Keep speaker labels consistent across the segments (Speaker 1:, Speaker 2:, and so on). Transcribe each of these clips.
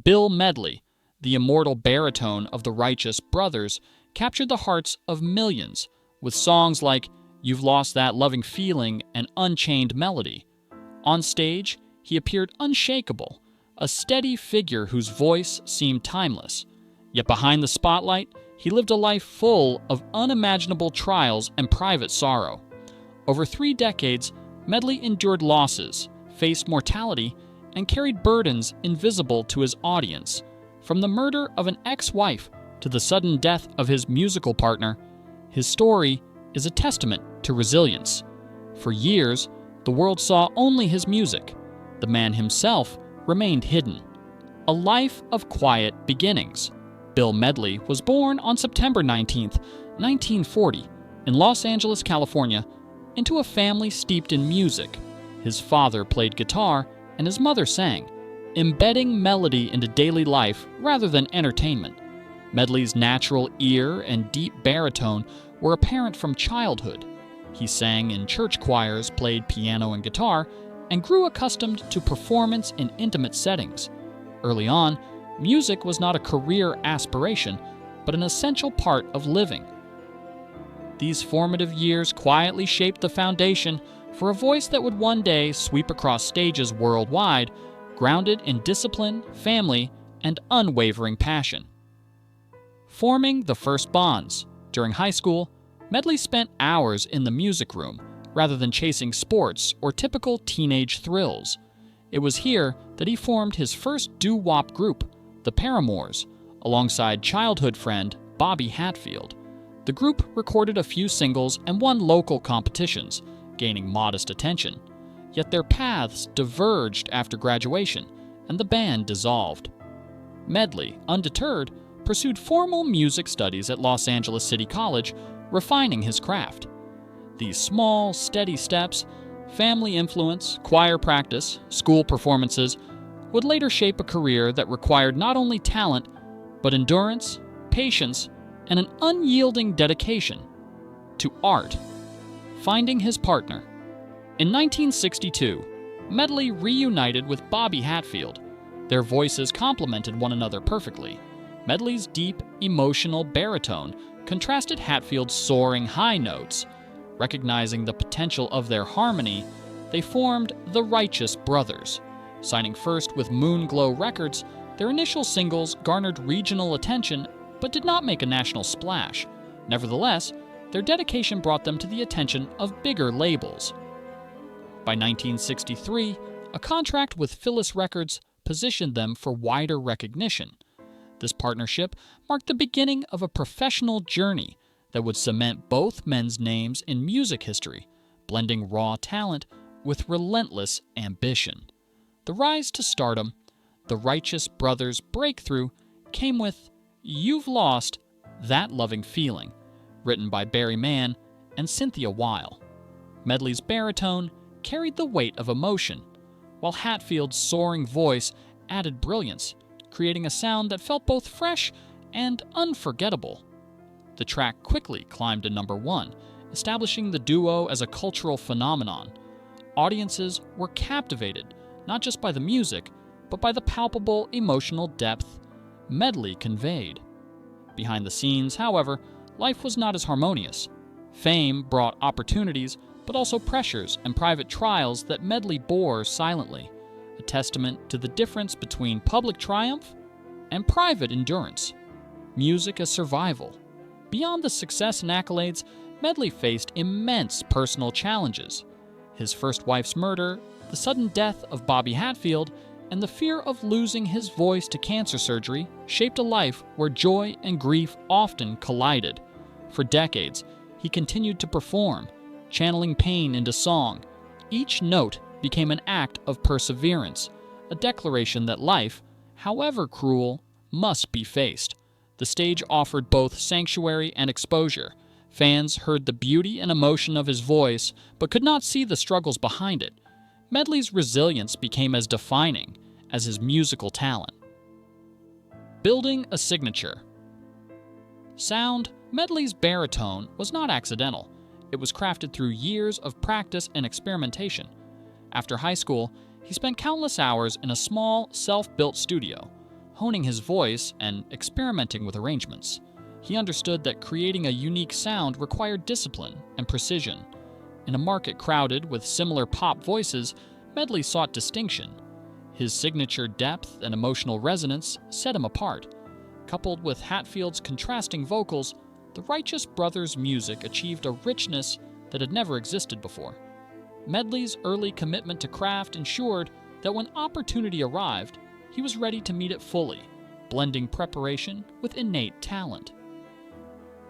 Speaker 1: Bill Medley, the immortal baritone of the Righteous Brothers, captured the hearts of millions with songs like You've Lost That Loving Feeling and Unchained Melody. On stage, he appeared unshakable, a steady figure whose voice seemed timeless. Yet behind the spotlight, he lived a life full of unimaginable trials and private sorrow. Over 3 decades, Medley endured losses, faced mortality, and carried burdens invisible to his audience. From the murder of an ex-wife to the sudden death of his musical partner, his story is a testament to resilience. For years, the world saw only his music. The man himself remained hidden. A life of quiet beginnings. Bill Medley was born on September 19, 1940, in Los Angeles, California, into a family steeped in music. His father played guitar and his mother sang, embedding melody into daily life rather than entertainment. Medley's natural ear and deep baritone were apparent from childhood. He sang in church choirs, played piano and guitar, and grew accustomed to performance in intimate settings. Early on, music was not a career aspiration, but an essential part of living. These formative years quietly shaped the foundation for a voice that would one day sweep across stages worldwide, grounded in discipline, family, and unwavering passion. Forming the first bonds. During high school, Medley spent hours in the music room, rather than chasing sports or typical teenage thrills. It was here that he formed his first doo-wop group, the Paramours, alongside childhood friend Bobby Hatfield. The group recorded a few singles and won local competitions, gaining modest attention. Yet their paths diverged after graduation, and the band dissolved. Medley, undeterred, pursued formal music studies at Los Angeles City College, refining his craft. These small, steady steps, family influence, choir practice, school performances, would later shape a career that required not only talent, but endurance, patience, and an unyielding dedication to art. Finding his partner. In 1962, Medley reunited with Bobby Hatfield. Their voices complemented one another perfectly. Medley's deep, emotional baritone contrasted Hatfield's soaring high notes. Recognizing the potential of their harmony, they formed the Righteous Brothers. Signing first with Moonglow Records, their initial singles garnered regional attention but did not make a national splash. Nevertheless, their dedication brought them to the attention of bigger labels. By 1963, a contract with Phyllis Records positioned them for wider recognition. This partnership marked the beginning of a professional journey that would cement both men's names in music history, blending raw talent with relentless ambition. The rise to stardom, the Righteous Brothers' breakthrough, came with You've Lost That Loving Feeling, written by Barry Mann and Cynthia Weil. Medley's baritone carried the weight of emotion, while Hatfield's soaring voice added brilliance, creating a sound that felt both fresh and unforgettable. The track quickly climbed to number 1, establishing the duo as a cultural phenomenon. Audiences were captivated not just by the music, but by the palpable emotional depth Medley conveyed. Behind the scenes, however, life was not as harmonious. Fame brought opportunities, but also pressures and private trials that Medley bore silently, a testament to the difference between public triumph and private endurance. Music as survival. Beyond the success and accolades, Medley faced immense personal challenges. His first wife's murder, the sudden death of Bobby Hatfield, and the fear of losing his voice to cancer surgery shaped a life where joy and grief often collided. For decades, he continued to perform, channeling pain into song. Each note became an act of perseverance, a declaration that life, however cruel, must be faced. The stage offered both sanctuary and exposure. Fans heard the beauty and emotion of his voice, but could not see the struggles behind it. Medley's resilience became as defining as his musical talent. Building a signature. Sound. Medley's baritone was not accidental. It was crafted through years of practice and experimentation. After high school, he spent countless hours in a small, self-built studio, honing his voice and experimenting with arrangements. He understood that creating a unique sound required discipline and precision. In a market crowded with similar pop voices, Medley sought distinction. His signature depth and emotional resonance set him apart. Coupled with Hatfield's contrasting vocals, the Righteous Brothers' music achieved a richness that had never existed before. Medley's early commitment to craft ensured that when opportunity arrived, he was ready to meet it fully, blending preparation with innate talent.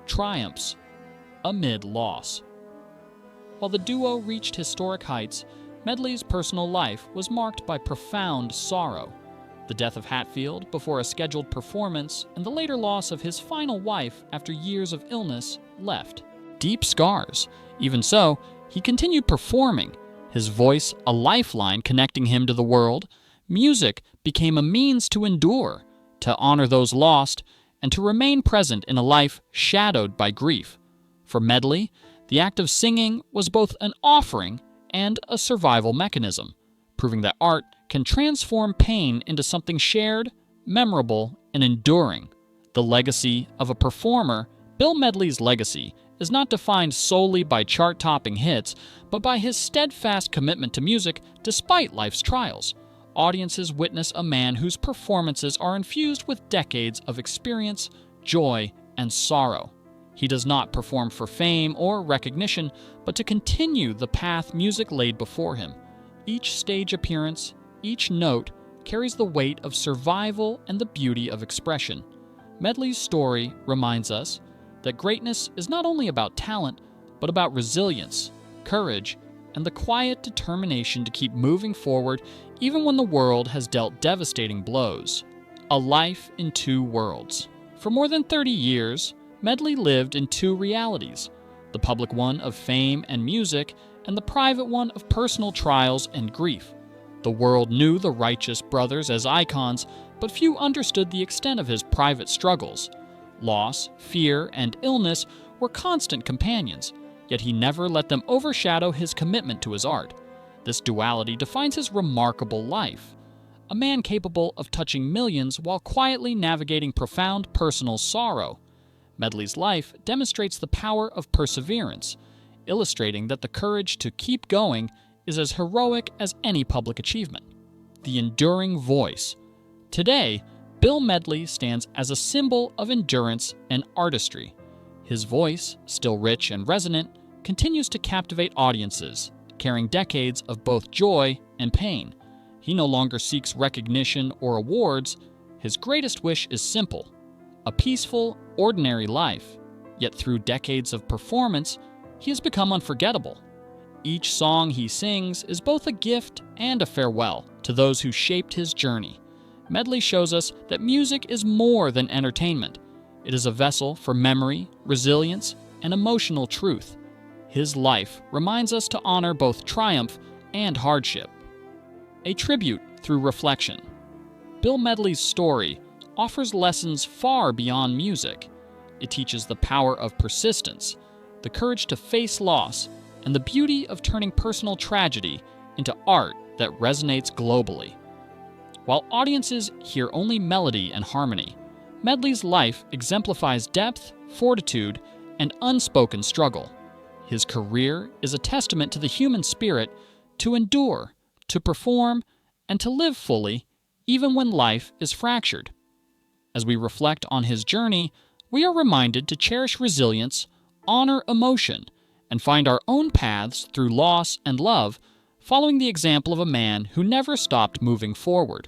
Speaker 1: Triumphs amid loss. While the duo reached historic heights, Medley's personal life was marked by profound sorrow. The death of Hatfield before a scheduled performance and the later loss of his final wife after years of illness left deep scars. Even so, he continued performing, his voice a lifeline connecting him to the world. Music became a means to endure, to honor those lost, and to remain present in a life shadowed by grief. For Medley, the act of singing was both an offering and a survival mechanism, proving that art can transform pain into something shared, memorable, and enduring. The legacy of a performer. Bill Medley's legacy is not defined solely by chart-topping hits, but by his steadfast commitment to music despite life's trials. Audiences witness a man whose performances are infused with decades of experience, joy, and sorrow. He does not perform for fame or recognition, but to continue the path music laid before him. Each stage appearance, each note, carries the weight of survival and the beauty of expression. Medley's story reminds us that greatness is not only about talent, but about resilience, courage, and the quiet determination to keep moving forward even when the world has dealt devastating blows. A life in two worlds. For more than 30 years, Medley lived in two realities, the public one of fame and music, and the private one of personal trials and grief. The world knew the Righteous Brothers as icons, but few understood the extent of his private struggles. Loss, fear, and illness were constant companions, yet he never let them overshadow his commitment to his art. This duality defines his remarkable life. A man capable of touching millions while quietly navigating profound personal sorrow. Medley's life demonstrates the power of perseverance, illustrating that the courage to keep going is as heroic as any public achievement. The enduring voice. Today, Bill Medley stands as a symbol of endurance and artistry. His voice, still rich and resonant, continues to captivate audiences, carrying decades of both joy and pain. He no longer seeks recognition or awards. His greatest wish is simple: a peaceful, ordinary life. Yet through decades of performance, he has become unforgettable. Each song he sings is both a gift and a farewell to those who shaped his journey. Medley shows us that music is more than entertainment. It is a vessel for memory, resilience, and emotional truth. His life reminds us to honor both triumph and hardship. A tribute through reflection. Bill Medley's story offers lessons far beyond music. It teaches the power of persistence, the courage to face loss, and the beauty of turning personal tragedy into art that resonates globally. While audiences hear only melody and harmony, Medley's life exemplifies depth, fortitude, and unspoken struggle. His career is a testament to the human spirit to endure, to perform, and to live fully, even when life is fractured. As we reflect on his journey, we are reminded to cherish resilience, honor emotion, and find our own paths through loss and love, following the example of a man who never stopped moving forward.